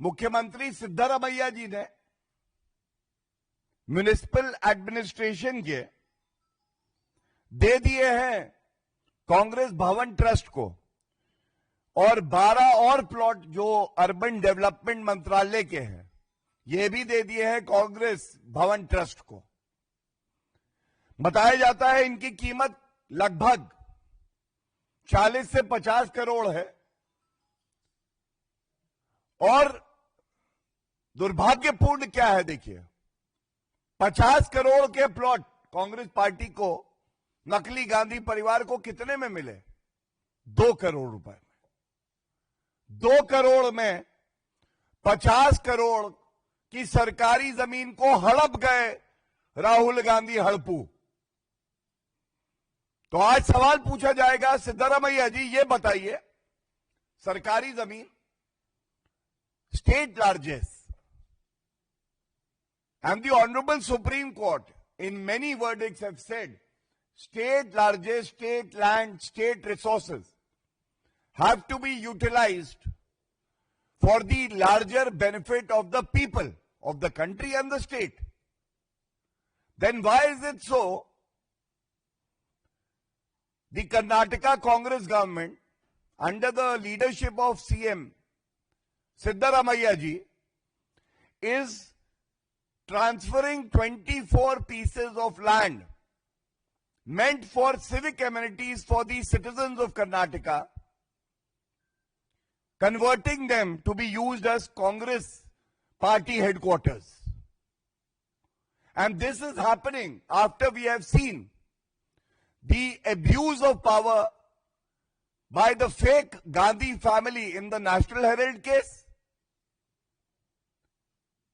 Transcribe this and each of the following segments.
मुख्यमंत्री सिद्धरामैया जी ने municipal administration के दे दिए हैं कांग्रेस भवन ट्रस्ट को, और 12 और प्लॉट जो अर्बन डेवलपमेंट मंत्रालय के हैं ये भी दे दिए हैं कांग्रेस भवन ट्रस्ट को। बताया जाता है इनकी कीमत लगभग 40 से 50 करोड़ है। और दुर्भाग्यपूर्ण क्या है देखिए, 50 करोड़ के प्लॉट कांग्रेस पार्टी को, नकली गांधी परिवार को कितने में मिले? 2 करोड़ रुपए में। 2 करोड़ में 50 करोड़ की सरकारी जमीन को हड़प गए राहुल गांधी हड़पू। तो आज सवाल पूछा जाएगा, सिद्धरामैया जी ये बताइए, सरकारी जमीन state largesse, and the Honorable Supreme Court in many verdicts have said state largesse, state land, state resources have to be utilized for the larger benefit of the people of the country and the state. Then why is it so? The Karnataka Congress government under the leadership of CM Siddaramaiah ji is transferring 24 pieces of land meant for civic amenities for the citizens of Karnataka, converting them to be used as Congress party headquarters. And this is happening after we have seen the abuse of power by the fake Gandhi family in the National Herald case.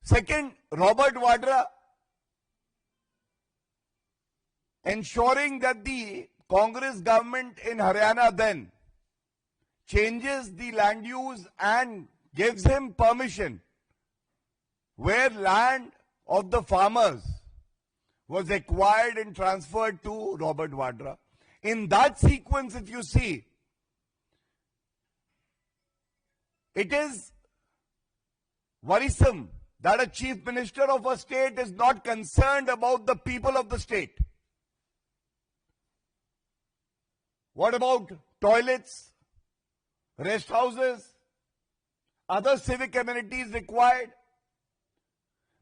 Second, Robert Vadra ensuring that the Congress government in Haryana then changes the land use and gives him permission where land of the farmers was acquired and transferred to Robert Vadra. In that sequence, if you see, it is worrisome that a chief minister of a state is not concerned about the people of the state. What about toilets, rest houses, other civic amenities required?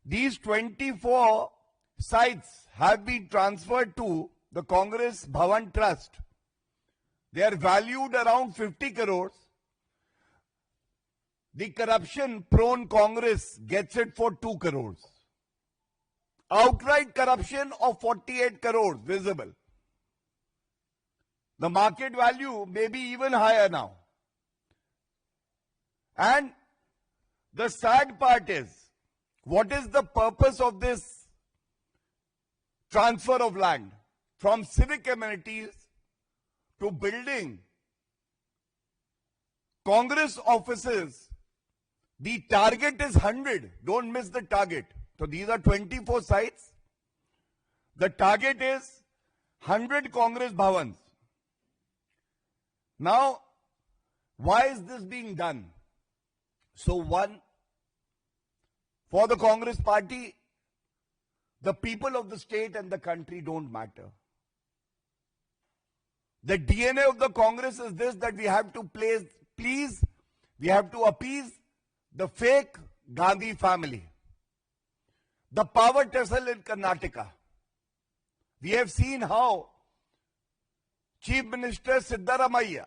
These 24 sites have been transferred to the Congress Bhavan Trust. They are valued around 50 crores. The corruption-prone Congress gets it for 2 crores. Outright corruption of 48 crores visible. The market value may be even higher now. And the sad part is, what is the purpose of this transfer of land from civic amenities to building Congress offices? The target is 100. Don't miss the target. So these are 24 sites. The target is 100 Congress Bhavans. Now, why is this being done? So one, for the Congress party, the people of the state and the country don't matter. The DNA of the Congress is this, that we have to we have to appease the fake Gandhi family. The power tussle in Karnataka. We have seen how Chief Minister Siddaramaiah,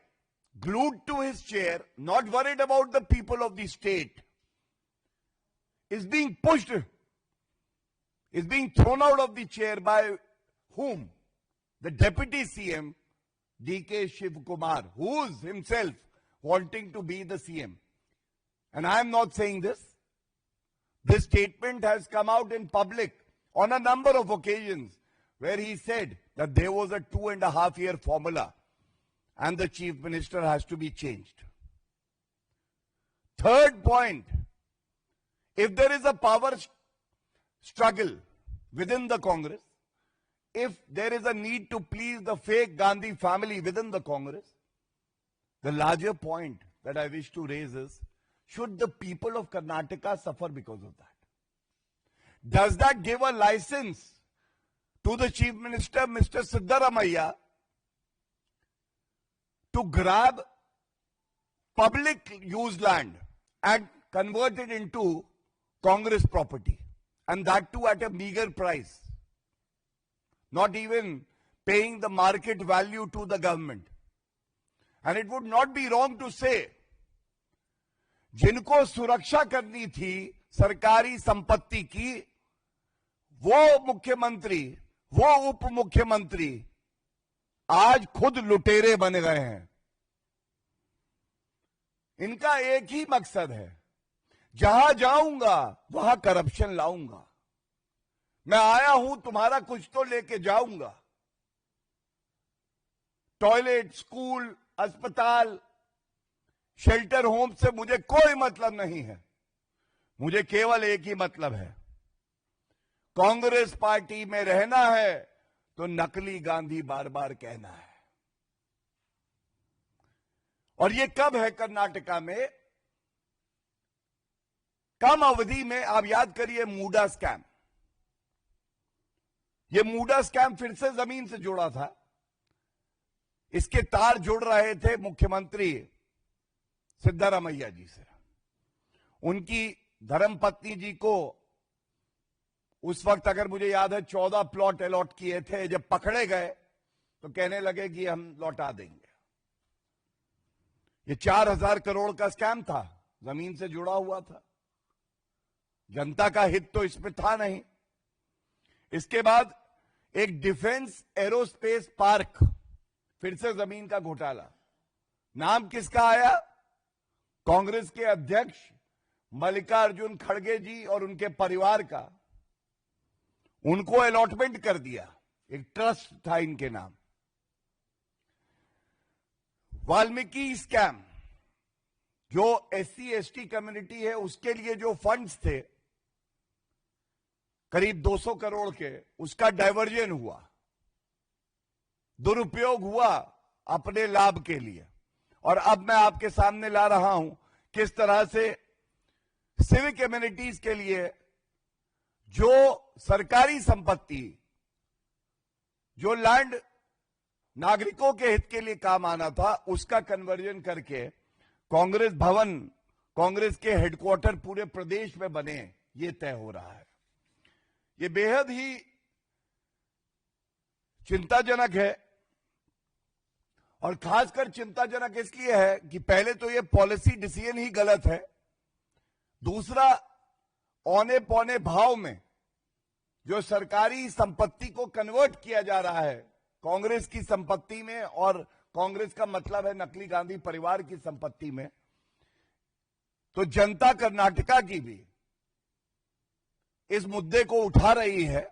glued to his chair, not worried about the people of the state, is being pushed, is being thrown out of the chair by whom? The Deputy CM, D.K. Shiv Kumar, who is himself wanting to be the CM. And I am not saying this. This statement has come out in public on a number of occasions where he said that there was a 2.5-year formula and the chief minister has to be changed. Third point, if there is a power struggle within the Congress, if there is a need to please the fake Gandhi family within the Congress, the larger point that I wish to raise is, should the people of Karnataka suffer because of that? Does that give a license to the Chief Minister, Mr. Siddaramaiah, to grab public use land and convert it into Congress property, and that too at a meager price, not even paying the market value to the government? And it would not be wrong to say, जिनको सुरक्षा करनी थी सरकारी संपत्ति की, वो मुख्यमंत्री, वो उप मुख्यमंत्री आज खुद लुटेरे बन गए हैं। इनका एक ही मकसद है, जहां जाऊंगा वहां करप्शन लाऊंगा, मैं आया हूं तुम्हारा कुछ तो लेके जाऊंगा। टॉयलेट, स्कूल, अस्पताल, शेल्टर होम से मुझे कोई मतलब नहीं है। मुझे केवल एक ही मतलब है, कांग्रेस पार्टी में रहना है तो नकली गांधी बार बार कहना है। और ये कब है कर्नाटका में? कम अवधि में। आप याद करिए मूडा स्कैम। ये मूडा स्कैम फिर से जमीन से जुड़ा था। इसके तार जुड़ रहे थे मुख्यमंत्री सिद्धारमैया जी से। उनकी धर्मपत्नी जी को उस वक्त, अगर मुझे याद है, 14 प्लॉट अलॉट किए थे। जब पकड़े गए तो कहने लगे कि हम लौटा देंगे। ये 4000 करोड़ का स्कैम था, जमीन से जुड़ा हुआ था। जनता का हित तो इसमें था नहीं। इसके बाद एक डिफेंस एरोस्पेस पार्क, फिर से जमीन का घोटाला। नाम किसका आया? कांग्रेस के अध्यक्ष मल्लिकार्जुन खड़गे जी और उनके परिवार का। उनको अलॉटमेंट कर दिया, एक ट्रस्ट था इनके नाम। वाल्मीकि स्कैम, जो एससी एसटी कम्युनिटी है उसके लिए जो फंड्स थे करीब 200 करोड़ के, उसका डाइवर्जन हुआ, दुरुपयोग हुआ अपने लाभ के लिए। और अब मैं आपके सामने ला रहा हूं किस तरह से सिविक एमिनिटीज के लिए जो सरकारी संपत्ति, जो लैंड नागरिकों के हित के लिए काम आना था, उसका कन्वर्जन करके कांग्रेस भवन, कांग्रेस के हेडक्वार्टर पूरे प्रदेश में बने, ये तय हो रहा है। ये बेहद ही चिंताजनक है। और खासकर चिंताजनक इसलिए है कि पहले तो ये पॉलिसी डिसीजन ही गलत है, दूसरा औने पौने भाव में जो सरकारी संपत्ति को कन्वर्ट किया जा रहा है कांग्रेस की संपत्ति में, और कांग्रेस का मतलब है नकली गांधी परिवार की संपत्ति में, तो जनता कर्नाटका की भी इस मुद्दे को उठा रही है।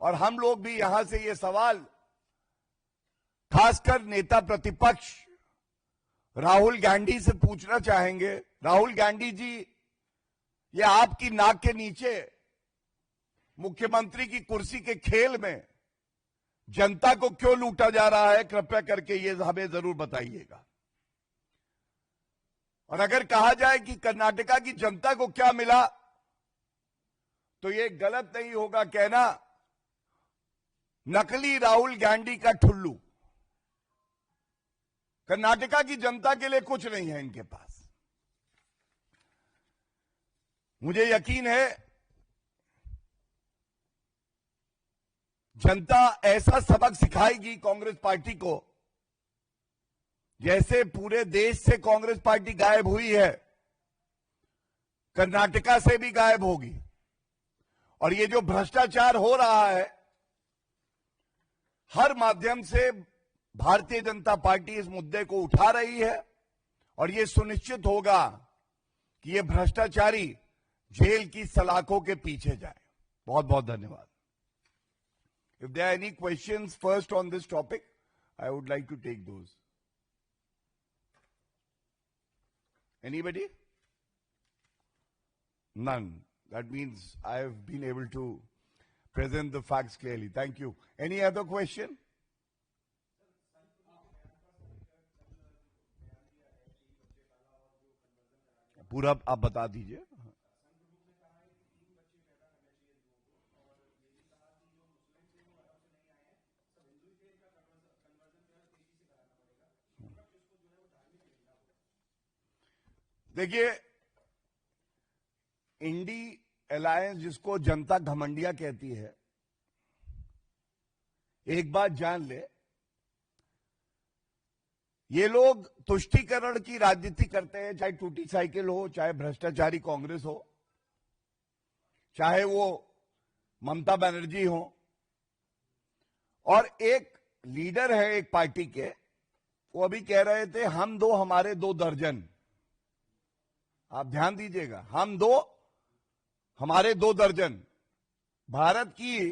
और हम लोग भी यहां से ये सवाल खासकर नेता प्रतिपक्ष राहुल गांधी से पूछना चाहेंगे। राहुल गांधी जी, ये आपकी नाक के नीचे मुख्यमंत्री की कुर्सी के खेल में जनता को क्यों लूटा जा रहा है, कृपया करके ये हमें जरूर बताइएगा। और अगर कहा जाए कि कर्नाटका की जनता को क्या मिला, तो ये गलत नहीं होगा कहना नकली राहुल गांधी का ठुल्लू। कर्नाटका की जनता के लिए कुछ नहीं है इनके पास। मुझे यकीन है जनता ऐसा सबक सिखाएगी कांग्रेस पार्टी को, जैसे पूरे देश से कांग्रेस पार्टी गायब हुई है, कर्नाटका से भी गायब होगी। और ये जो भ्रष्टाचार हो रहा है, हर माध्यम से भारतीय जनता पार्टी इस मुद्दे को उठा रही है और ये सुनिश्चित होगा कि ये भ्रष्टाचारी जेल की सलाखों के पीछे जाए। बहुत बहुत धन्यवाद। If there are any questions first on this topic, I would like to take those. Anybody? None. That means I have been able to present the facts clearly. Thank you. Any other question? पूरा आप बता दीजिए। देखिए, INDI alliance जिसको जनता घमंडिया कहती है, एक बात जान ले, ये लोग तुष्टीकरण की राजनीति करते हैं, चाहे टूटी साइकिल हो, चाहे भ्रष्टाचारी कांग्रेस हो, चाहे वो ममता बनर्जी हो। और एक लीडर है एक पार्टी के, वो अभी कह रहे थे हम दो हमारे दो दर्जन। आप ध्यान दीजिएगा, हम दो हमारे दो दर्जन। भारत की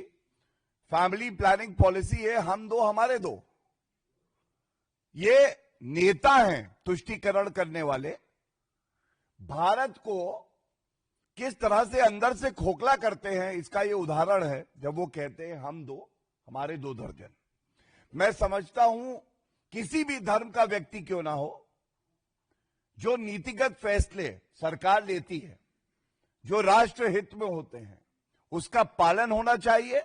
फैमिली प्लानिंग पॉलिसी है हम दो हमारे दो। ये नेता हैं तुष्टीकरण करने वाले, भारत को किस तरह से अंदर से खोखला करते हैं इसका ये उदाहरण है जब वो कहते हैं हम दो हमारे दो दर्जन। मैं समझता हूं किसी भी धर्म का व्यक्ति क्यों ना हो, जो नीतिगत फैसले सरकार लेती है जो राष्ट्र हित में होते हैं उसका पालन होना चाहिए।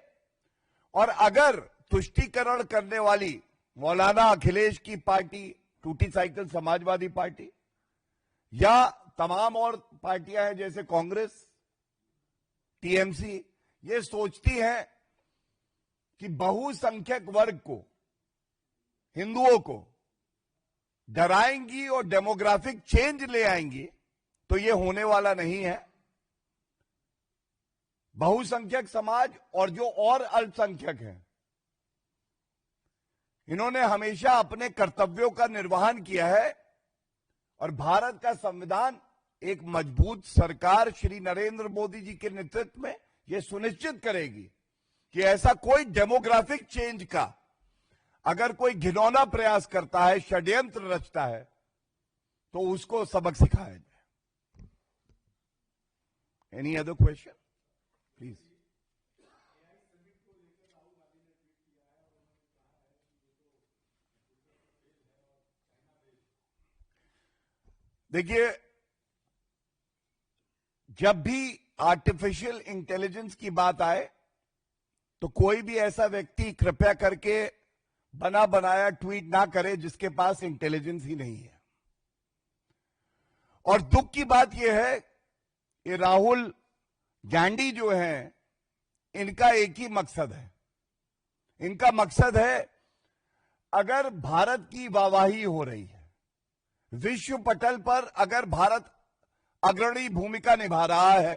और अगर तुष्टीकरण करने वाली मौलाना अखिलेश की पार्टी, टूटी साइकिल समाजवादी पार्टी या तमाम और पार्टियां हैं जैसे कांग्रेस, टीएमसी, ये सोचती हैं कि बहुसंख्यक वर्ग को, हिंदुओं को डराएंगी और डेमोग्राफिक चेंज ले आएंगी, तो ये होने वाला नहीं है। बहुसंख्यक समाज और जो और अल्पसंख्यक हैं, इन्होंने हमेशा अपने कर्तव्यों का निर्वहन किया है और भारत का संविधान एक मजबूत सरकार श्री नरेंद्र मोदी जी के नेतृत्व में यह सुनिश्चित करेगी कि ऐसा कोई डेमोग्राफिक चेंज का अगर कोई घिनौना प्रयास करता है, षड्यंत्र रचता है, तो उसको सबक सिखाया जाए। Any other question please. देखिए, जब भी आर्टिफिशियल इंटेलिजेंस की बात आए तो कोई भी ऐसा व्यक्ति कृपया करके बना बनाया ट्वीट ना करे जिसके पास इंटेलिजेंस ही नहीं है। और दुख की बात यह है कि राहुल गांधी जो हैं, इनका एक ही मकसद है। इनका मकसद है अगर भारत की वाहवाही हो रही है, विश्व पटल पर अगर भारत अग्रणी भूमिका निभा रहा है,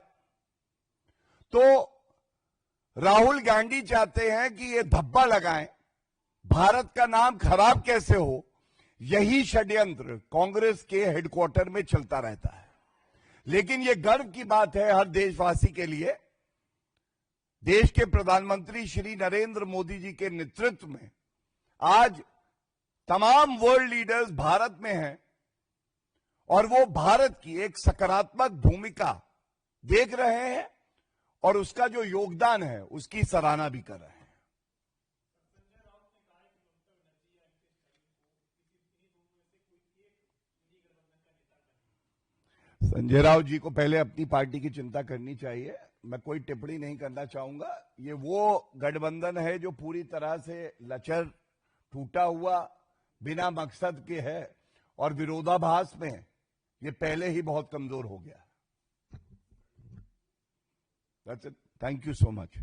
तो राहुल गांधी चाहते हैं कि ये धब्बा लगाएं, भारत का नाम खराब कैसे हो। यही षड्यंत्र कांग्रेस के हेडक्वार्टर में चलता रहता है। लेकिन यह गर्व की बात है हर देशवासी के लिए, देश के प्रधानमंत्री श्री नरेंद्र मोदी जी के नेतृत्व में आज तमाम वर्ल्ड लीडर्स भारत में हैं और वो भारत की एक सकारात्मक भूमिका देख रहे हैं और उसका जो योगदान है उसकी सराहना भी कर रहे हैं। संजय राउत जी को पहले अपनी पार्टी की चिंता करनी चाहिए। मैं कोई टिप्पणी नहीं करना चाहूंगा। ये वो गठबंधन है जो पूरी तरह से लचर, टूटा हुआ, बिना मकसद के है और विरोधाभास में ये पहले ही बहुत कमजोर हो गया। That's it. Thank you so much.